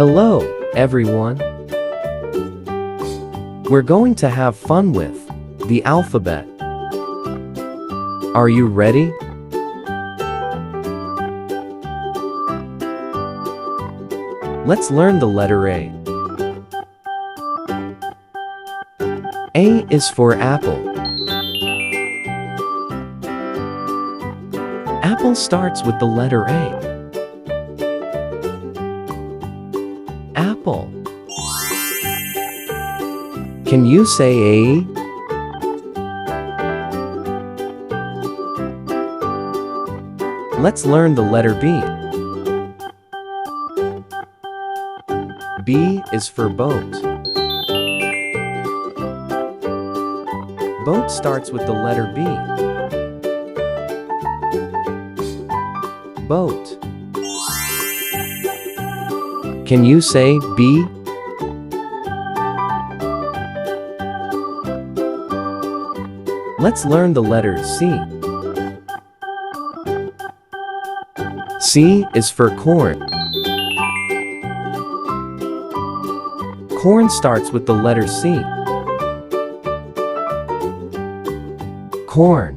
Hello, everyone. We're going to have fun with the alphabet. Are you ready? Let's learn the letter A. A is for apple. Apple starts with the letter A. Apple. Can you say A? Let's learn the letter B. B is for boat. Boat starts with the letter B. Boat. Can you say B? Let's learn the letter C. C is for corn. Corn starts with the letter C. Corn.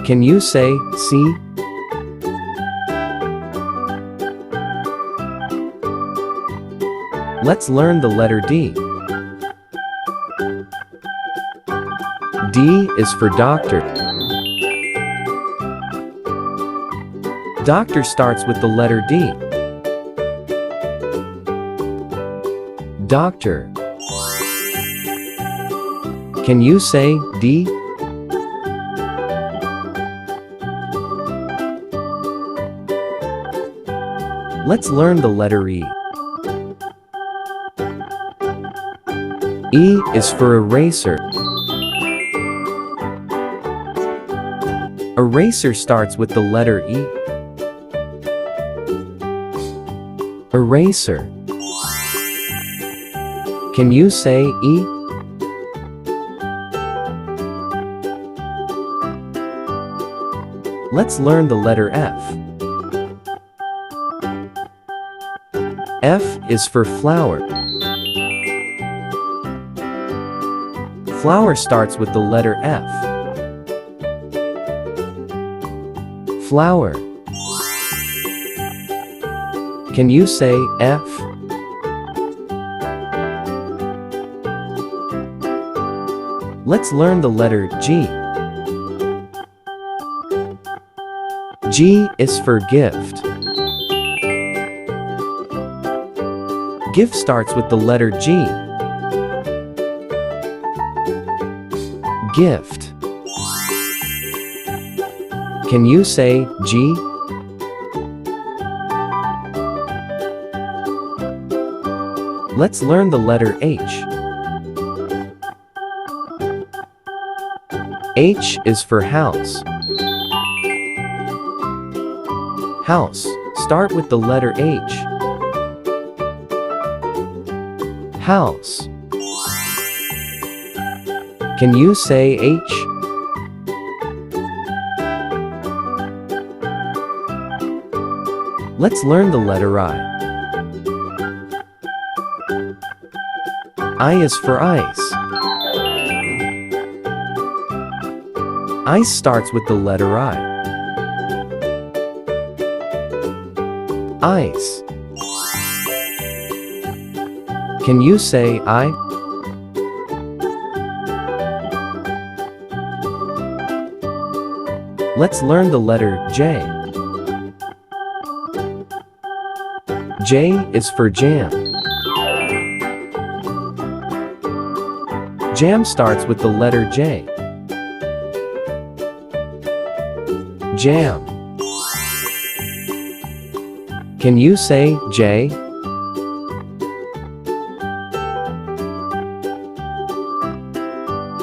Can you say C? Let's learn the letter D. D is for doctor. Doctor starts with the letter D. Doctor. Can you say D? Let's learn the letter E. E is for eraser. Eraser starts with the letter E. Eraser. Can you say E? Let's learn the letter F. F is for flower. Flower starts with the letter F. Flower. Can you say F? Let's learn the letter G. G is for gift. Gift starts with the letter G. Gift. Can you say G? Let's learn the letter H. H is for house. House. Start with the letter H. House. Can you say H? Let's learn the letter I. I is for ice. Ice starts with the letter I. Ice. Can you say I? Let's learn the letter J. J is for jam. Jam starts with the letter J. Jam. Can you say J?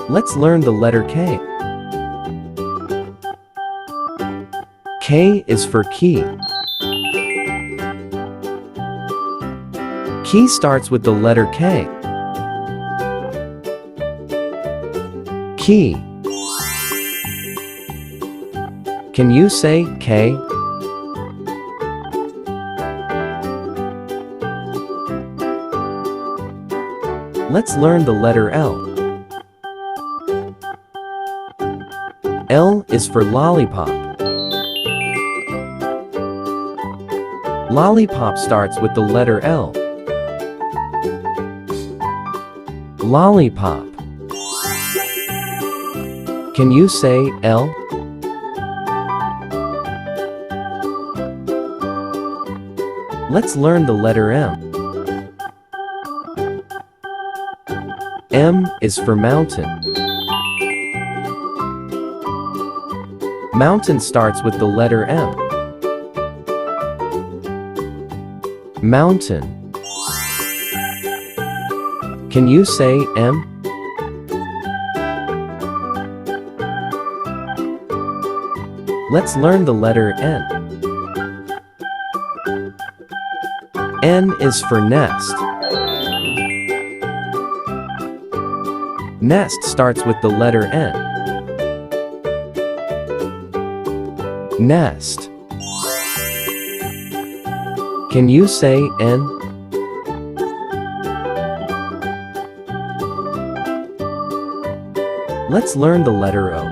Let's learn the letter K. K is for key. Key starts with the letter K. Key. Can you say K? Let's learn the letter L. L is for lollipop. Lollipop starts with the letter L. Lollipop. Can you say L? Let's learn the letter M. M is for mountain. Mountain starts with the letter M. Mountain. Can you say M? Let's learn the letter N. N is for nest. Nest starts with the letter N. Nest. Can you say N? Let's learn the letter O.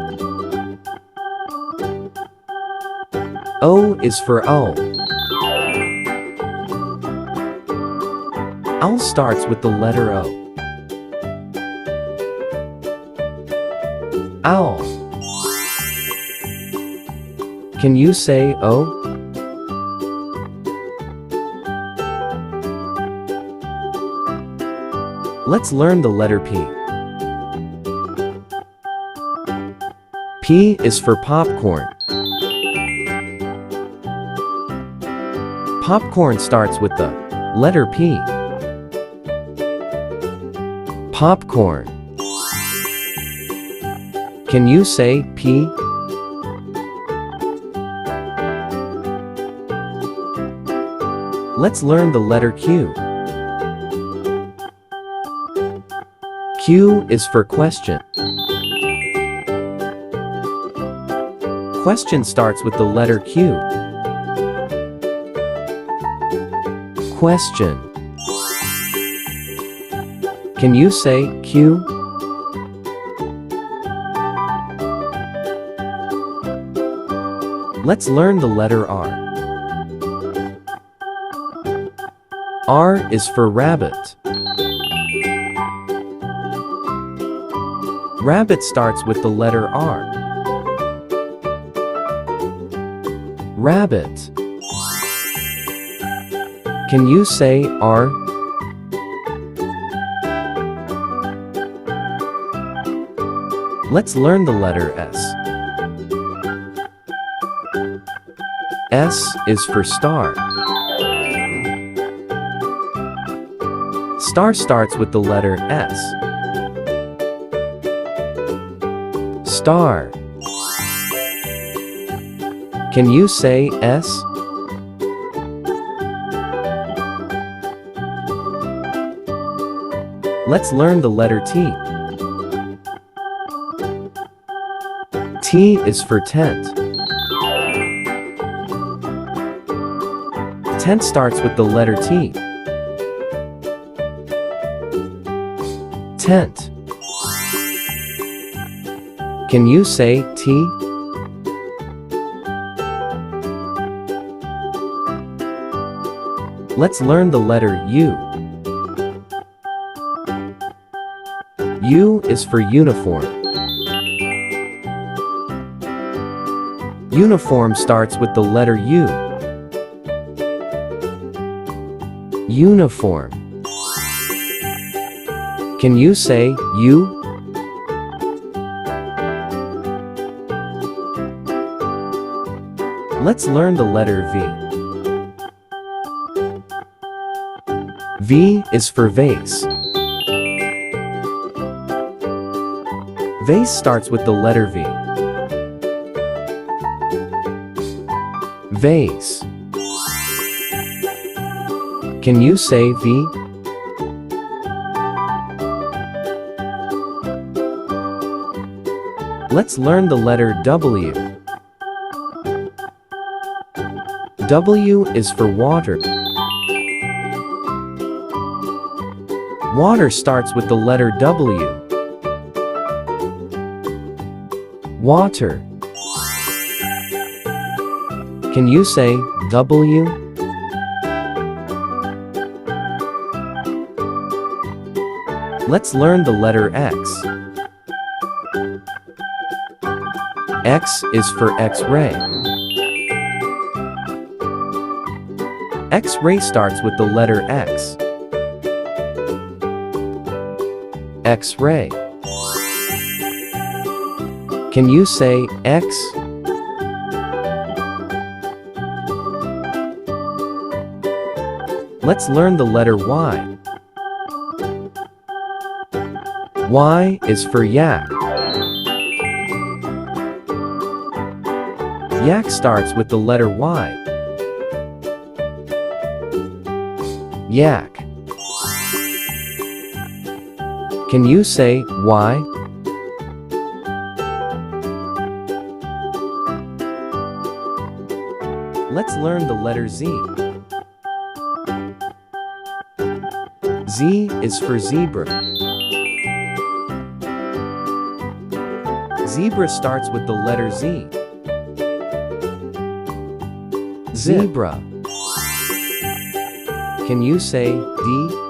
O is for owl. Owl starts with the letter O. Owl. Can you say O? Let's learn the letter P. P is for popcorn. Popcorn starts with the letter P. Popcorn. Can you say P? Let's learn the letter Q. Q is for question. Question starts with the letter Q. Question. Can you say Q? Let's learn the letter R. R is for rabbit. Rabbit starts with the letter R. Rabbit. Can you say R? Let's learn the letter S. S is for star. Star starts with the letter S. Star. Can you say S? Let's learn the letter T. T is for tent. Tent starts with the letter T. Tent. Can you say T? Let's learn the letter U. U is for uniform. Uniform starts with the letter U. Uniform. Can you say U? Let's learn the letter V. V is for vase. Vase starts with the letter V. Vase. Can you say V? Let's learn the letter W. W is for water. Water starts with the letter W. Water. Can you say W? Let's learn the letter X. X is for X-ray. X-ray starts with the letter X. X-ray. Can you say X? Let's learn the letter Y. Y is for yak. Yak starts with the letter Y. Yak. Can you say Y? Let's learn the letter Z. Z is for zebra. Zebra starts with the letter Z. Zebra. Can you say D?